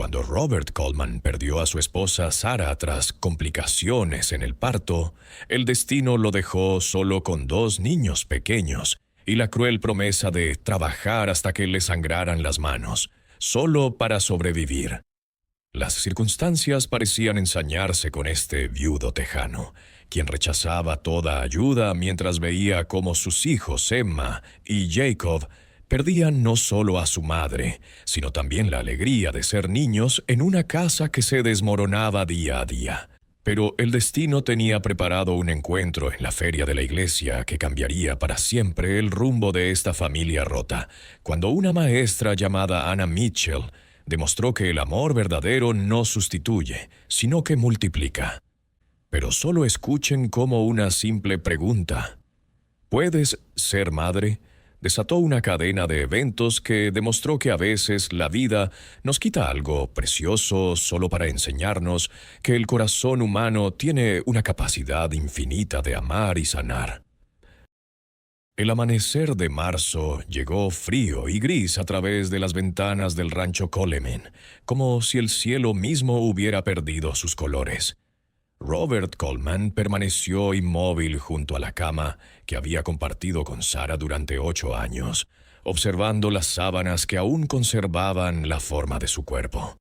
Cuando Robert Coleman perdió a su esposa Sarah tras complicaciones en el parto, el destino lo dejó solo con dos niños pequeños y la cruel promesa de trabajar hasta que le sangraran las manos, solo para sobrevivir. Las circunstancias parecían ensañarse con este viudo tejano, quien rechazaba toda ayuda mientras veía cómo sus hijos Emma y Jacob perdían no solo a su madre, sino también la alegría de ser niños en una casa que se desmoronaba día a día. Pero el destino tenía preparado un encuentro en la feria de la iglesia que cambiaría para siempre el rumbo de esta familia rota, cuando una maestra llamada Anna Mitchell demostró que el amor verdadero no sustituye, sino que multiplica. Pero solo escuchen cómo una simple pregunta, ¿puedes ser madre?, desató una cadena de eventos que demostró que a veces la vida nos quita algo precioso solo para enseñarnos que el corazón humano tiene una capacidad infinita de amar y sanar. El amanecer de marzo llegó frío y gris a través de las ventanas del rancho Coleman, como si el cielo mismo hubiera perdido sus colores. Robert Coleman permaneció inmóvil junto a la cama que había compartido con Sarah durante 8 años, observando las sábanas que aún conservaban la forma de su cuerpo.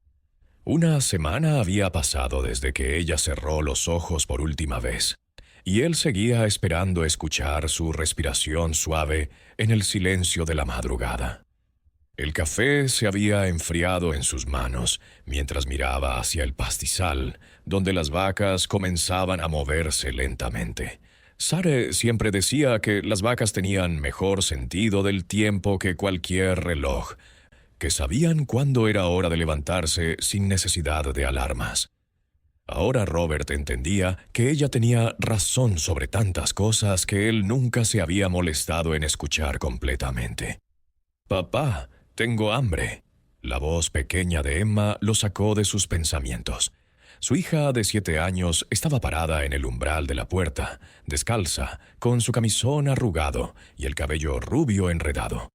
Una semana había pasado desde que ella cerró los ojos por última vez, y él seguía esperando escuchar su respiración suave en el silencio de la madrugada. El café se había enfriado en sus manos mientras miraba hacia el pastizal, donde las vacas comenzaban a moverse lentamente. Sarah siempre decía que las vacas tenían mejor sentido del tiempo que cualquier reloj, que sabían cuándo era hora de levantarse sin necesidad de alarmas. Ahora Robert entendía que ella tenía razón sobre tantas cosas que él nunca se había molestado en escuchar completamente. «Papá, tengo hambre». La voz pequeña de Emma lo sacó de sus pensamientos. Su hija de 7 años estaba parada en el umbral de la puerta, descalza, con su camisón arrugado y el cabello rubio enredado.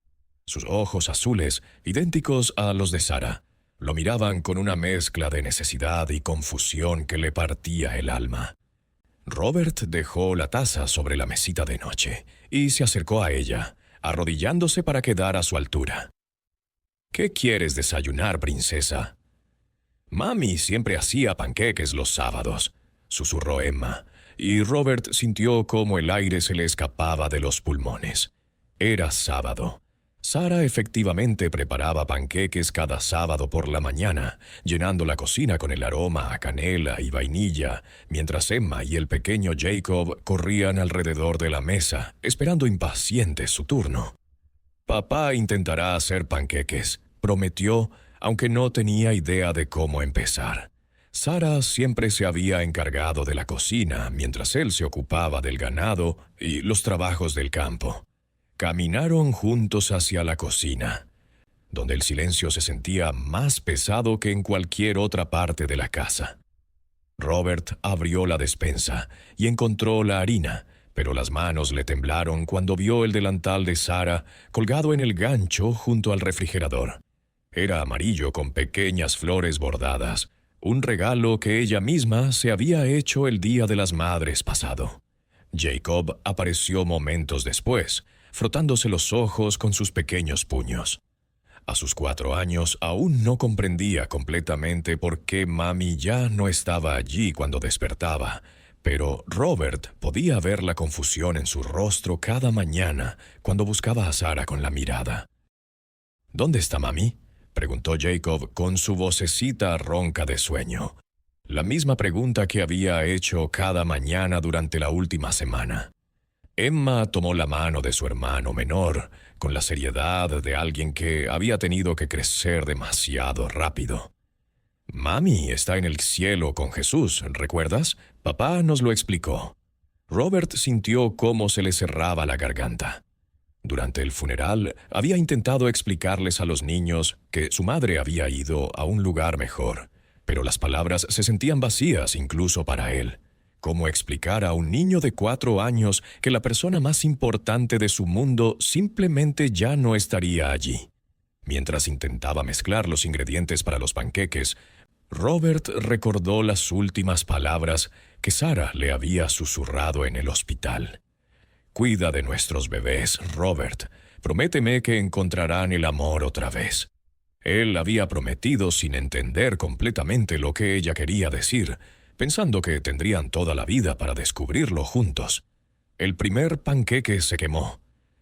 Sus ojos azules, idénticos a los de Sarah, lo miraban con una mezcla de necesidad y confusión que le partía el alma. Robert dejó la taza sobre la mesita de noche y se acercó a ella, arrodillándose para quedar a su altura. «¿Qué quieres desayunar, princesa?» «Mami siempre hacía panqueques los sábados», susurró Emma, y Robert sintió cómo el aire se le escapaba de los pulmones. Era sábado. Sarah efectivamente preparaba panqueques cada sábado por la mañana, llenando la cocina con el aroma a canela y vainilla, mientras Emma y el pequeño Jacob corrían alrededor de la mesa, esperando impacientes su turno. «Papá intentará hacer panqueques», prometió, aunque no tenía idea de cómo empezar. Sarah siempre se había encargado de la cocina, mientras él se ocupaba del ganado y los trabajos del campo. Caminaron juntos hacia la cocina, donde el silencio se sentía más pesado que en cualquier otra parte de la casa. Robert abrió la despensa y encontró la harina, pero las manos le temblaron cuando vio el delantal de Sarah colgado en el gancho junto al refrigerador. Era amarillo con pequeñas flores bordadas, un regalo que ella misma se había hecho el Día de las Madres pasado. Jacob apareció momentos después, frotándose los ojos con sus pequeños puños. A sus 4 años aún no comprendía completamente por qué mami ya no estaba allí cuando despertaba, pero Robert podía ver la confusión en su rostro cada mañana cuando buscaba a Sarah con la mirada. «¿Dónde está mami?», preguntó Jacob con su vocecita ronca de sueño. La misma pregunta que había hecho cada mañana durante la última semana. Emma tomó la mano de su hermano menor, con la seriedad de alguien que había tenido que crecer demasiado rápido. «Mami está en el cielo con Jesús, ¿recuerdas? Papá nos lo explicó». Robert sintió cómo se le cerraba la garganta. Durante el funeral, había intentado explicarles a los niños que su madre había ido a un lugar mejor, pero las palabras se sentían vacías incluso para él. ¿Cómo explicar a un niño de 4 años que la persona más importante de su mundo simplemente ya no estaría allí? Mientras intentaba mezclar los ingredientes para los panqueques, Robert recordó las últimas palabras que Sarah le había susurrado en el hospital. «Cuida de nuestros bebés, Robert. Prométeme que encontrarán el amor otra vez». Él había prometido sin entender completamente lo que ella quería decir, pensando que tendrían toda la vida para descubrirlo juntos. El primer panqueque se quemó.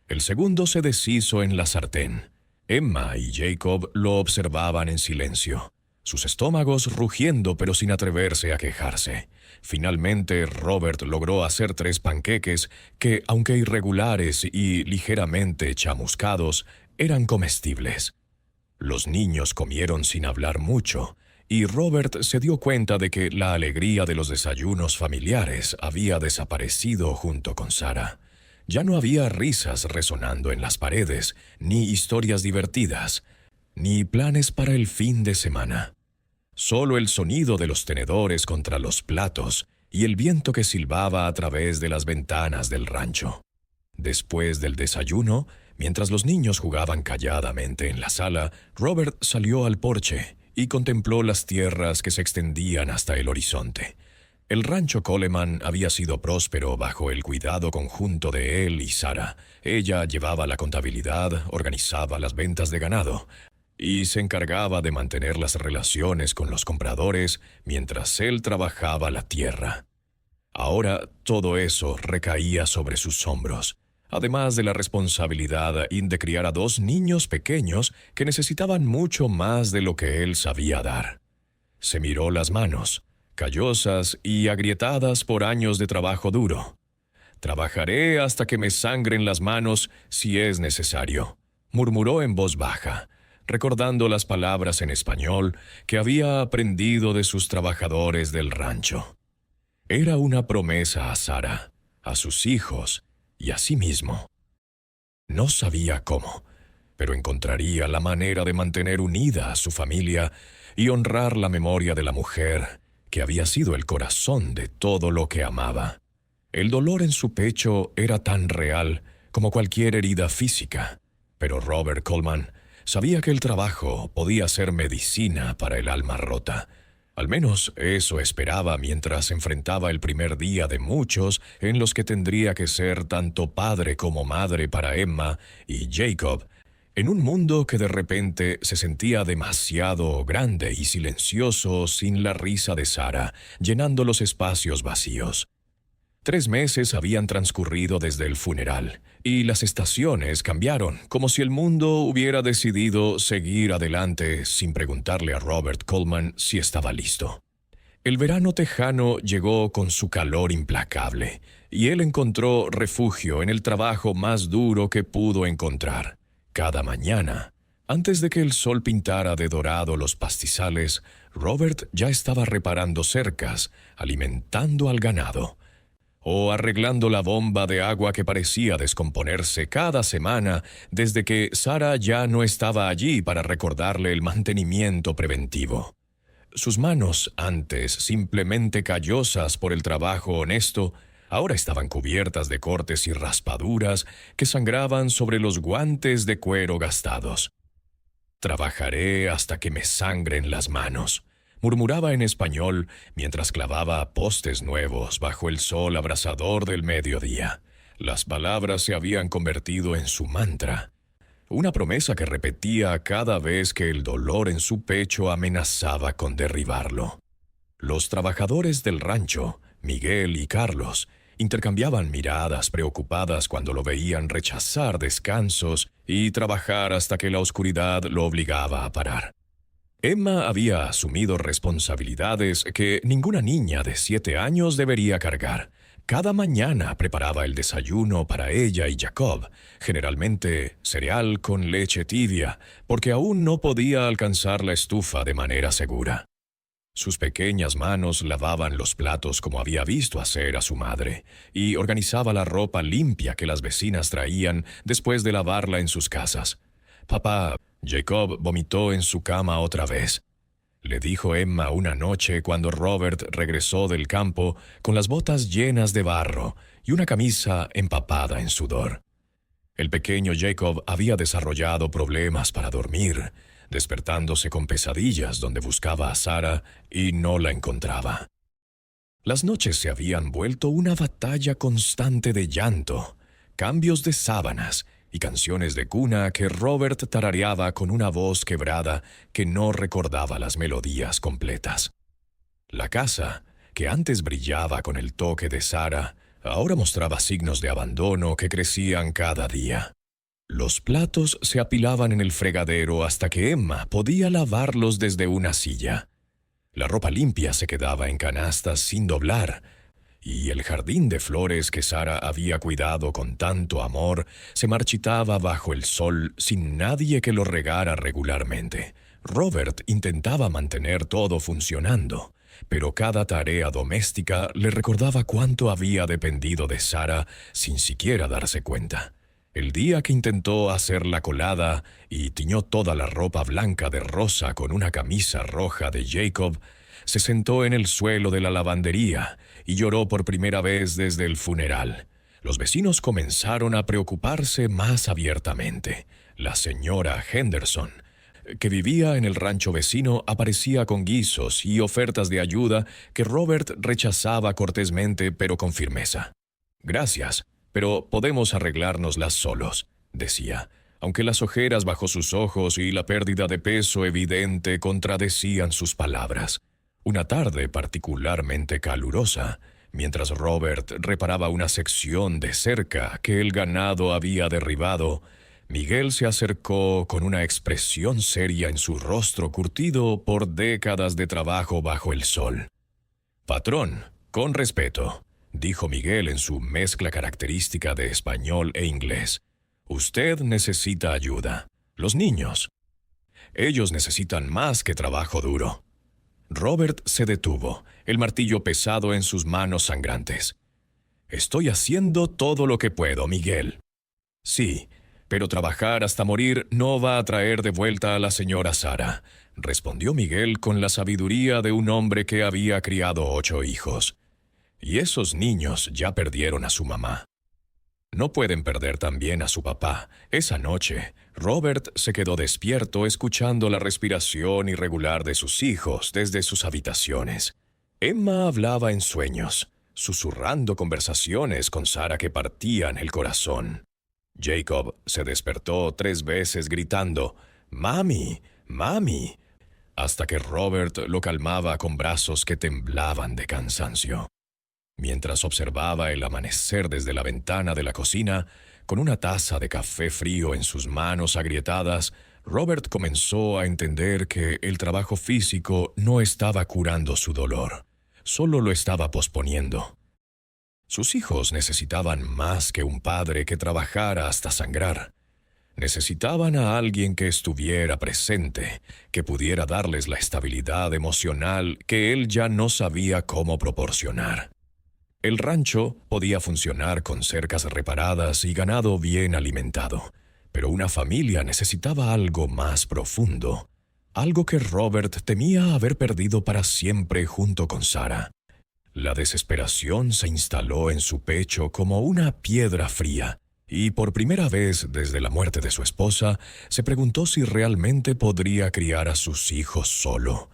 El segundo se deshizo en la sartén. Emma y Jacob lo observaban en silencio, sus estómagos rugiendo pero sin atreverse a quejarse. Finalmente, Robert logró hacer 3 panqueques que, aunque irregulares y ligeramente chamuscados, eran comestibles. Los niños comieron sin hablar mucho, y Robert se dio cuenta de que la alegría de los desayunos familiares había desaparecido junto con Sarah. Ya no había risas resonando en las paredes, ni historias divertidas, ni planes para el fin de semana. Solo el sonido de los tenedores contra los platos y el viento que silbaba a través de las ventanas del rancho. Después del desayuno, mientras los niños jugaban calladamente en la sala, Robert salió al porche y contempló las tierras que se extendían hasta el horizonte. El rancho Coleman había sido próspero bajo el cuidado conjunto de él y Sarah. Ella llevaba la contabilidad, organizaba las ventas de ganado y se encargaba de mantener las relaciones con los compradores mientras él trabajaba la tierra. Ahora todo eso recaía sobre sus hombros, además de la responsabilidad de criar a 2 niños pequeños que necesitaban mucho más de lo que él sabía dar. Se miró las manos, callosas y agrietadas por años de trabajo duro. «Trabajaré hasta que me sangren las manos si es necesario», murmuró en voz baja, recordando las palabras en español que había aprendido de sus trabajadores del rancho. Era una promesa a Sarah, a sus hijos y a sí mismo. No sabía cómo, pero encontraría la manera de mantener unida a su familia y honrar la memoria de la mujer que había sido el corazón de todo lo que amaba. El dolor en su pecho era tan real como cualquier herida física, pero Robert Coleman sabía que el trabajo podía ser medicina para el alma rota. Al menos eso esperaba mientras enfrentaba el primer día de muchos en los que tendría que ser tanto padre como madre para Emma y Jacob, en un mundo que de repente se sentía demasiado grande y silencioso sin la risa de Sarah, llenando los espacios vacíos. 3 meses habían transcurrido desde el funeral, y las estaciones cambiaron, como si el mundo hubiera decidido seguir adelante sin preguntarle a Robert Coleman si estaba listo. El verano tejano llegó con su calor implacable, y él encontró refugio en el trabajo más duro que pudo encontrar. Cada mañana, antes de que el sol pintara de dorado los pastizales, Robert ya estaba reparando cercas, alimentando al ganado, o arreglando la bomba de agua que parecía descomponerse cada semana desde que Sarah ya no estaba allí para recordarle el mantenimiento preventivo. Sus manos, antes simplemente callosas por el trabajo honesto, ahora estaban cubiertas de cortes y raspaduras que sangraban sobre los guantes de cuero gastados. «Trabajaré hasta que me sangren las manos», murmuraba en español mientras clavaba postes nuevos bajo el sol abrasador del mediodía. Las palabras se habían convertido en su mantra, una promesa que repetía cada vez que el dolor en su pecho amenazaba con derribarlo. Los trabajadores del rancho, Miguel y Carlos, intercambiaban miradas preocupadas cuando lo veían rechazar descansos y trabajar hasta que la oscuridad lo obligaba a parar. Emma había asumido responsabilidades que ninguna niña de 7 años debería cargar. Cada mañana preparaba el desayuno para ella y Jacob, generalmente cereal con leche tibia, porque aún no podía alcanzar la estufa de manera segura. Sus pequeñas manos lavaban los platos como había visto hacer a su madre, y organizaba la ropa limpia que las vecinas traían después de lavarla en sus casas. «Papá, Jacob vomitó en su cama otra vez», le dijo Emma una noche cuando Robert regresó del campo con las botas llenas de barro y una camisa empapada en sudor. El pequeño Jacob había desarrollado problemas para dormir, despertándose con pesadillas donde buscaba a Sara y no la encontraba. Las noches se habían vuelto una batalla constante de llanto, cambios de sábanas y canciones de cuna que Robert tarareaba con una voz quebrada que no recordaba las melodías completas. La casa, que antes brillaba con el toque de Sara, ahora mostraba signos de abandono que crecían cada día. Los platos se apilaban en el fregadero hasta que Emma podía lavarlos desde una silla. La ropa limpia se quedaba en canastas sin doblar, y el jardín de flores que Sara había cuidado con tanto amor se marchitaba bajo el sol sin nadie que lo regara regularmente. Robert intentaba mantener todo funcionando, pero cada tarea doméstica le recordaba cuánto había dependido de Sara sin siquiera darse cuenta. El día que intentó hacer la colada y tiñó toda la ropa blanca de rosa con una camisa roja de Jacob, se sentó en el suelo de la lavandería y lloró por primera vez desde el funeral. Los vecinos comenzaron a preocuparse más abiertamente. La señora Henderson, que vivía en el rancho vecino, aparecía con guisos y ofertas de ayuda que Robert rechazaba cortésmente pero con firmeza. «Gracias, pero podemos arreglárnoslas solos», decía, aunque las ojeras bajo sus ojos y la pérdida de peso evidente contradecían sus palabras. Una tarde particularmente calurosa, mientras Robert reparaba una sección de cerca que el ganado había derribado, Miguel se acercó con una expresión seria en su rostro curtido por décadas de trabajo bajo el sol. «Patrón, con respeto», dijo Miguel en su mezcla característica de español e inglés. «Usted necesita ayuda. Los niños. Ellos necesitan más que trabajo duro». Robert se detuvo, el martillo pesado en sus manos sangrantes. «Estoy haciendo todo lo que puedo, Miguel». «Sí, pero trabajar hasta morir no va a traer de vuelta a la señora Sara», respondió Miguel con la sabiduría de un hombre que había criado 8 hijos. «Y esos niños ya perdieron a su mamá. No pueden perder también a su papá». Esa noche, Robert se quedó despierto escuchando la respiración irregular de sus hijos desde sus habitaciones. Emma hablaba en sueños, susurrando conversaciones con Sara que partían el corazón. Jacob se despertó 3 veces gritando «¡Mami! ¡Mami!», hasta que Robert lo calmaba con brazos que temblaban de cansancio. Mientras observaba el amanecer desde la ventana de la cocina, con una taza de café frío en sus manos agrietadas, Robert comenzó a entender que el trabajo físico no estaba curando su dolor, solo lo estaba posponiendo. Sus hijos necesitaban más que un padre que trabajara hasta sangrar. Necesitaban a alguien que estuviera presente, que pudiera darles la estabilidad emocional que él ya no sabía cómo proporcionar. El rancho podía funcionar con cercas reparadas y ganado bien alimentado, pero una familia necesitaba algo más profundo, algo que Robert temía haber perdido para siempre junto con Sara. La desesperación se instaló en su pecho como una piedra fría, y por primera vez desde la muerte de su esposa, se preguntó si realmente podría criar a sus hijos solo,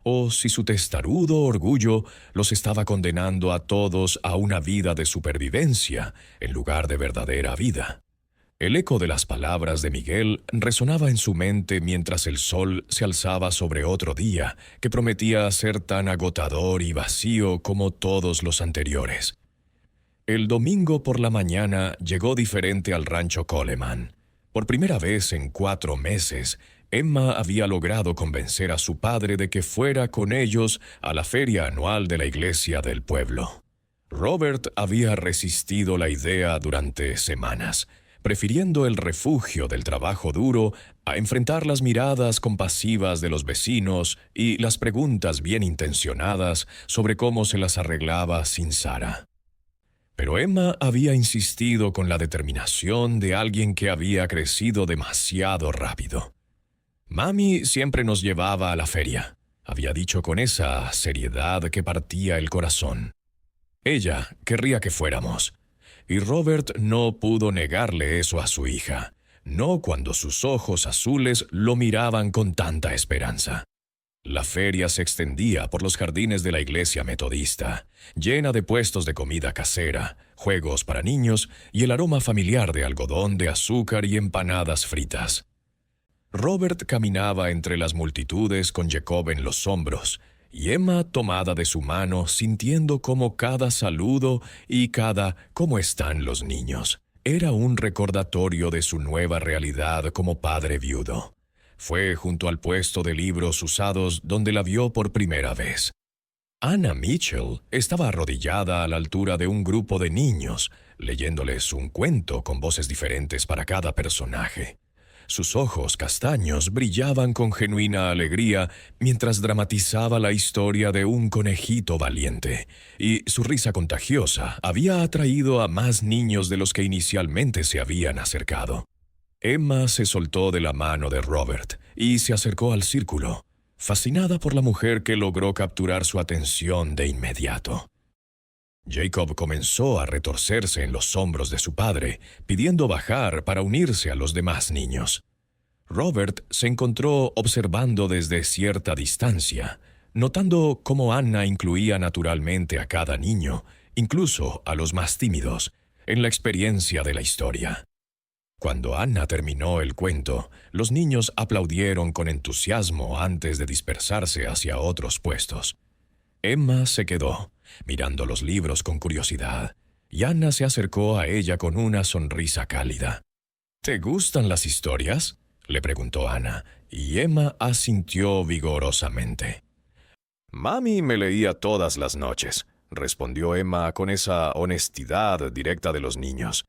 o si su testarudo orgullo los estaba condenando a todos a una vida de supervivencia en lugar de verdadera vida. El eco de las palabras de Miguel resonaba en su mente mientras el sol se alzaba sobre otro día que prometía ser tan agotador y vacío como todos los anteriores. El domingo por la mañana llegó diferente al rancho Coleman. Por primera vez en 4 meses, Emma había logrado convencer a su padre de que fuera con ellos a la feria anual de la iglesia del pueblo. Robert había resistido la idea durante semanas, prefiriendo el refugio del trabajo duro a enfrentar las miradas compasivas de los vecinos y las preguntas bien intencionadas sobre cómo se las arreglaba sin Sara. Pero Emma había insistido con la determinación de alguien que había crecido demasiado rápido. «Mami siempre nos llevaba a la feria», había dicho con esa seriedad que partía el corazón. «Ella querría que fuéramos. y Robert no pudo negarle eso a su hija, no cuando sus ojos azules lo miraban con tanta esperanza. La feria se extendía por los jardines de la iglesia metodista, llena de puestos de comida casera, juegos para niños y el aroma familiar de algodón de azúcar y empanadas fritas. Robert caminaba entre las multitudes con Jacob en los hombros, y Emma tomada de su mano, sintiendo como cada saludo y cada «¿Cómo están los niños?» era un recordatorio de su nueva realidad como padre viudo. Fue junto al puesto de libros usados donde la vio por primera vez. Anna Mitchell estaba arrodillada a la altura de un grupo de niños, leyéndoles un cuento con voces diferentes para cada personaje. Sus ojos castaños brillaban con genuina alegría mientras dramatizaba la historia de un conejito valiente, y su risa contagiosa había atraído a más niños de los que inicialmente se habían acercado. Emma se soltó de la mano de Robert y se acercó al círculo, fascinada por la mujer que logró capturar su atención de inmediato. Jacob comenzó a retorcerse en los hombros de su padre, pidiendo bajar para unirse a los demás niños. Robert se encontró observando desde cierta distancia, notando cómo Anna incluía naturalmente a cada niño, incluso a los más tímidos, en la experiencia de la historia. Cuando Anna terminó el cuento, los niños aplaudieron con entusiasmo antes de dispersarse hacia otros puestos. Emma se quedó, mirando los libros con curiosidad, y Anna se acercó a ella con una sonrisa cálida. «¿Te gustan las historias?», le preguntó Anna, y Emma asintió vigorosamente. «Mami me leía todas las noches», respondió Emma con esa honestidad directa de los niños.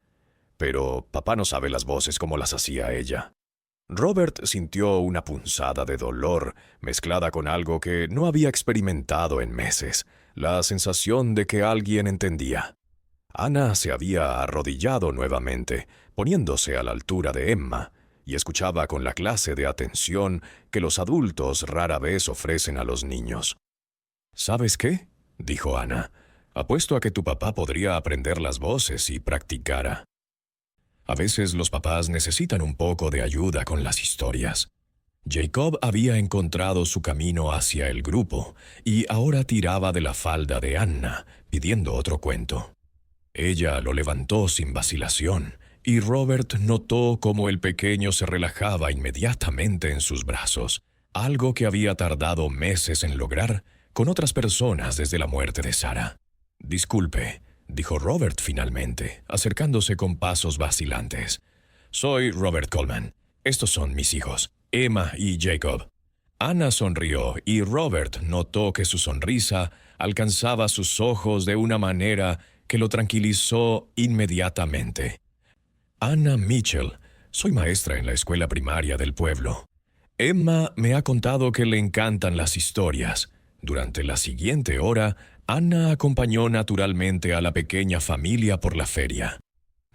«Pero papá no sabe las voces como las hacía ella». Robert sintió una punzada de dolor mezclada con algo que no había experimentado en meses, la sensación de que alguien entendía. Anna se había arrodillado nuevamente, poniéndose a la altura de Emma, y escuchaba con la clase de atención que los adultos rara vez ofrecen a los niños. «¿Sabes qué?», dijo Anna. «Apuesto a que tu papá podría aprender las voces si practicara». A veces los papás necesitan un poco de ayuda con las historias. Jacob había encontrado su camino hacia el grupo y ahora tiraba de la falda de Anna, pidiendo otro cuento. Ella lo levantó sin vacilación, y Robert notó cómo el pequeño se relajaba inmediatamente en sus brazos, algo que había tardado meses en lograr con otras personas desde la muerte de Sarah. «Disculpe», dijo Robert finalmente, acercándose con pasos vacilantes. «Soy Robert Coleman. Estos son mis hijos, Emma y Jacob». Anna sonrió y Robert notó que su sonrisa alcanzaba sus ojos de una manera que lo tranquilizó inmediatamente. «Anna Mitchell, soy maestra en la escuela primaria del pueblo. Emma me ha contado que le encantan las historias». Durante la siguiente hora, Anna acompañó naturalmente a la pequeña familia por la feria.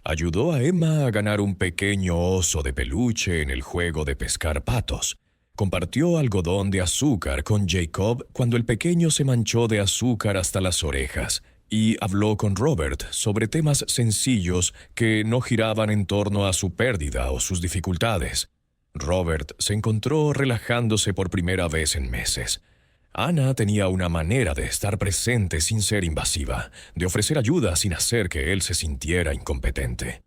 Ayudó a Emma a ganar un pequeño oso de peluche en el juego de pescar patos. Compartió algodón de azúcar con Jacob cuando el pequeño se manchó de azúcar hasta las orejas, y habló con Robert sobre temas sencillos que no giraban en torno a su pérdida o sus dificultades. Robert se encontró relajándose por primera vez en meses. Anna tenía una manera de estar presente sin ser invasiva, de ofrecer ayuda sin hacer que él se sintiera incompetente.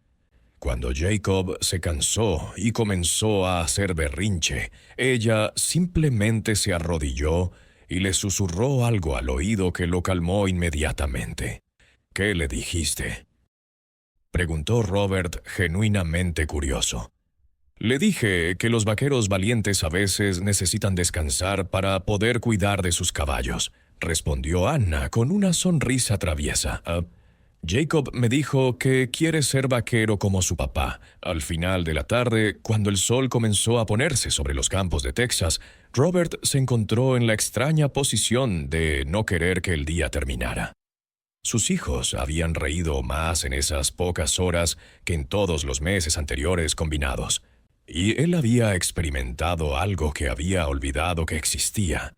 Cuando Jacob se cansó y comenzó a hacer berrinche, ella simplemente se arrodilló y le susurró algo al oído que lo calmó inmediatamente. «¿Qué le dijiste?», preguntó Robert, genuinamente curioso. «Le dije que los vaqueros valientes a veces necesitan descansar para poder cuidar de sus caballos», respondió Anna con una sonrisa traviesa. «Jacob me dijo que quiere ser vaquero como su papá». Al final de la tarde, cuando el sol comenzó a ponerse sobre los campos de Texas, Robert se encontró en la extraña posición de no querer que el día terminara. Sus hijos habían reído más en esas pocas horas que en todos los meses anteriores combinados. Y él había experimentado algo que había olvidado que existía,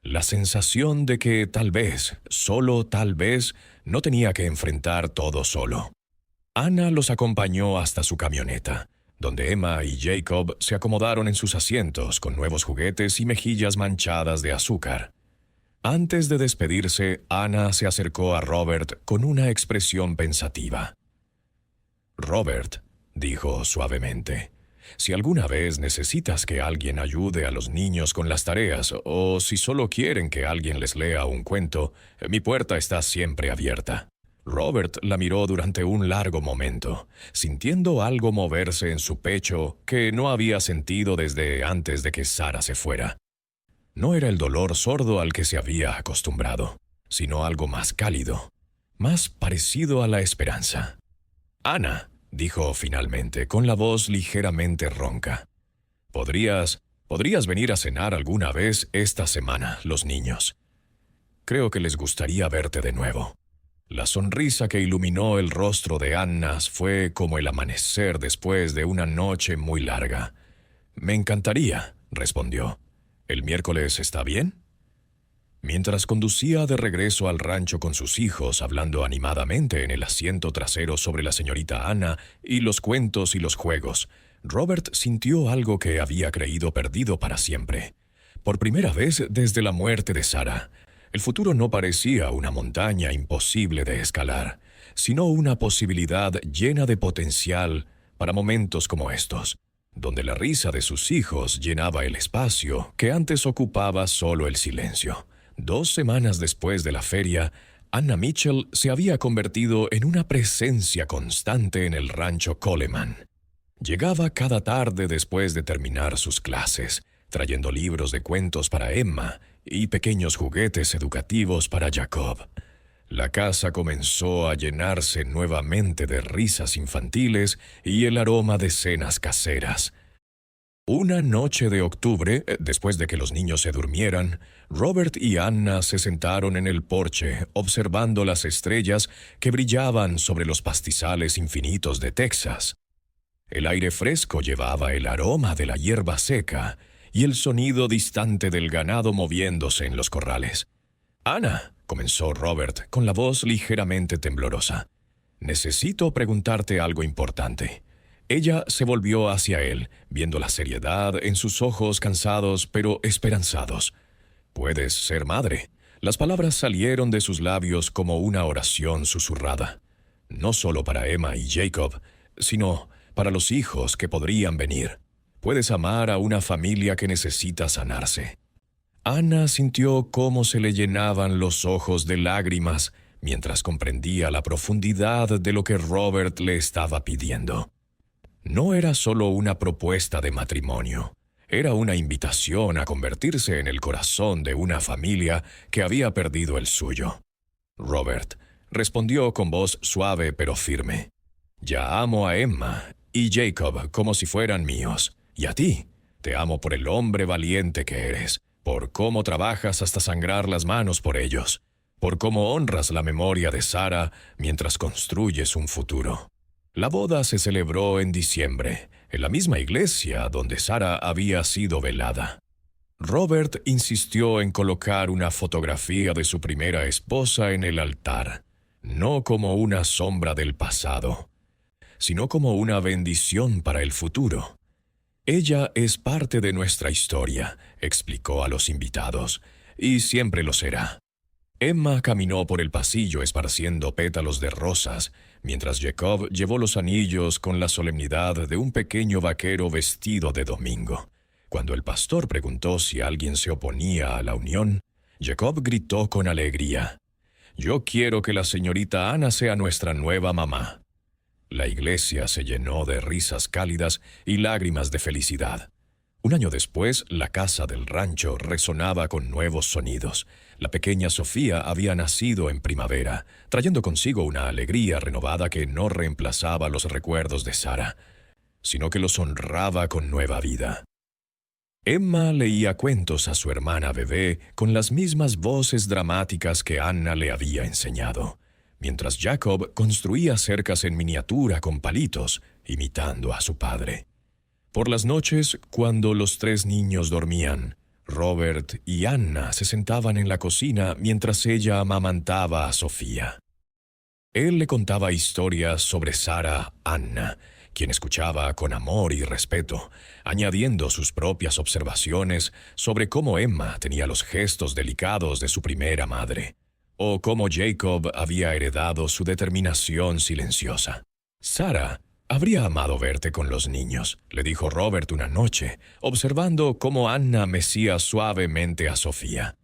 la sensación de que tal vez, solo tal vez, no tenía que enfrentar todo solo. Ana los acompañó hasta su camioneta, donde Emma y Jacob se acomodaron en sus asientos con nuevos juguetes y mejillas manchadas de azúcar. Antes de despedirse, Ana se acercó a Robert con una expresión pensativa. «Robert», dijo suavemente, «si alguna vez necesitas que alguien ayude a los niños con las tareas o si solo quieren que alguien les lea un cuento, mi puerta está siempre abierta». Robert la miró durante un largo momento, sintiendo algo moverse en su pecho que no había sentido desde antes de que Sarah se fuera. No era el dolor sordo al que se había acostumbrado, sino algo más cálido, más parecido a la esperanza. «Ana», dijo finalmente, con la voz ligeramente ronca, ¿Podrías venir a cenar alguna vez esta semana, los niños? Creo que les gustaría verte de nuevo». La sonrisa que iluminó el rostro de Anna fue como el amanecer después de una noche muy larga. «Me encantaría», respondió. «¿El miércoles está bien?» Mientras conducía de regreso al rancho con sus hijos, hablando animadamente en el asiento trasero sobre la señorita Anna y los cuentos y los juegos, Robert sintió algo que había creído perdido para siempre. Por primera vez desde la muerte de Sarah, el futuro no parecía una montaña imposible de escalar, sino una posibilidad llena de potencial para momentos como estos, donde la risa de sus hijos llenaba el espacio que antes ocupaba solo el silencio. 2 semanas después de la feria, Anna Mitchell se había convertido en una presencia constante en el rancho Coleman. Llegaba cada tarde después de terminar sus clases, trayendo libros de cuentos para Emma y pequeños juguetes educativos para Jacob. La casa comenzó a llenarse nuevamente de risas infantiles y el aroma de cenas caseras. Una noche de octubre, después de que los niños se durmieran, Robert y Anna se sentaron en el porche observando las estrellas que brillaban sobre los pastizales infinitos de Texas. El aire fresco llevaba el aroma de la hierba seca y el sonido distante del ganado moviéndose en los corrales. «Ana», comenzó Robert con la voz ligeramente temblorosa, «necesito preguntarte algo importante». Ella se volvió hacia él, viendo la seriedad en sus ojos cansados pero esperanzados. «¿Puedes ser madre?» Las palabras salieron de sus labios como una oración susurrada. No solo para Emma y Jacob, sino para los hijos que podrían venir. Puedes amar a una familia que necesita sanarse. Ana sintió cómo se le llenaban los ojos de lágrimas mientras comprendía la profundidad de lo que Robert le estaba pidiendo. No era solo una propuesta de matrimonio, era una invitación a convertirse en el corazón de una familia que había perdido el suyo. Robert respondió con voz suave pero firme. «Ya amo a Emma y Jacob como si fueran míos. Y a ti, te amo por el hombre valiente que eres, por cómo trabajas hasta sangrar las manos por ellos, por cómo honras la memoria de Sarah mientras construyes un futuro». La boda se celebró en diciembre, en la misma iglesia donde Sarah había sido velada. Robert insistió en colocar una fotografía de su primera esposa en el altar, no como una sombra del pasado, sino como una bendición para el futuro. «Ella es parte de nuestra historia», explicó a los invitados, «y siempre lo será». Emma caminó por el pasillo esparciendo pétalos de rosas, mientras Jacob llevó los anillos con la solemnidad de un pequeño vaquero vestido de domingo. Cuando el pastor preguntó si alguien se oponía a la unión, Jacob gritó con alegría, «Yo quiero que la señorita Ana sea nuestra nueva mamá». La iglesia se llenó de risas cálidas y lágrimas de felicidad. Un año después, la casa del rancho resonaba con nuevos sonidos. La pequeña Sofía había nacido en primavera, trayendo consigo una alegría renovada que no reemplazaba los recuerdos de Sarah, sino que los honraba con nueva vida. Emma leía cuentos a su hermana bebé con las mismas voces dramáticas que Anna le había enseñado, mientras Jacob construía cercas en miniatura con palitos, imitando a su padre. Por las noches, cuando los 3 niños dormían, Robert y Anna se sentaban en la cocina mientras ella amamantaba a Sofía. Él le contaba historias sobre Sara Anna, quien escuchaba con amor y respeto, añadiendo sus propias observaciones sobre cómo Emma tenía los gestos delicados de su primera madre, o cómo Jacob había heredado su determinación silenciosa. Sara habría amado verte con los niños, le dijo Robert una noche, observando cómo Anna mecía suavemente a Sofía.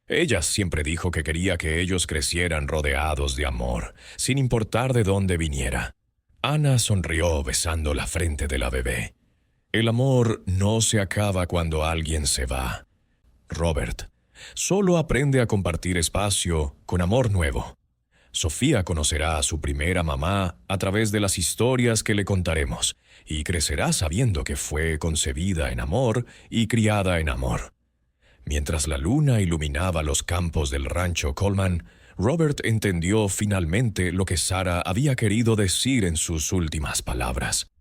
Ella siempre dijo que quería que ellos crecieran rodeados de amor, sin importar de dónde viniera. Anna sonrió besando la frente de la bebé. El amor no se acaba cuando alguien se va. Robert, solo aprende a compartir espacio con amor nuevo. Sofía conocerá a su primera mamá a través de las historias que le contaremos y crecerá sabiendo que fue concebida en amor y criada en amor. Mientras la luna iluminaba los campos del rancho Coleman, Robert entendió finalmente lo que Sara había querido decir en sus últimas palabras.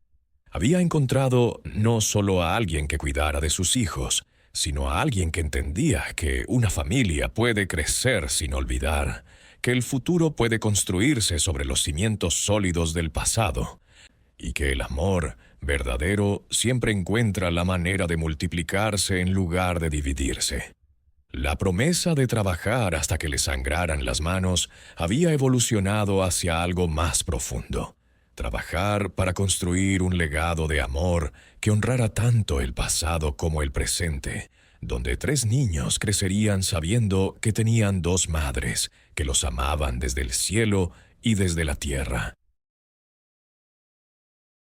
Había encontrado no solo a alguien que cuidara de sus hijos, sino a alguien que entendía que una familia puede crecer sin olvidar, que el futuro puede construirse sobre los cimientos sólidos del pasado, y que el amor verdadero siempre encuentra la manera de multiplicarse en lugar de dividirse. La promesa de trabajar hasta que le sangraran las manos había evolucionado hacia algo más profundo. Trabajar para construir un legado de amor que honrara tanto el pasado como el presente, donde 3 niños crecerían sabiendo que tenían 2 madres que los amaban desde el cielo y desde la tierra.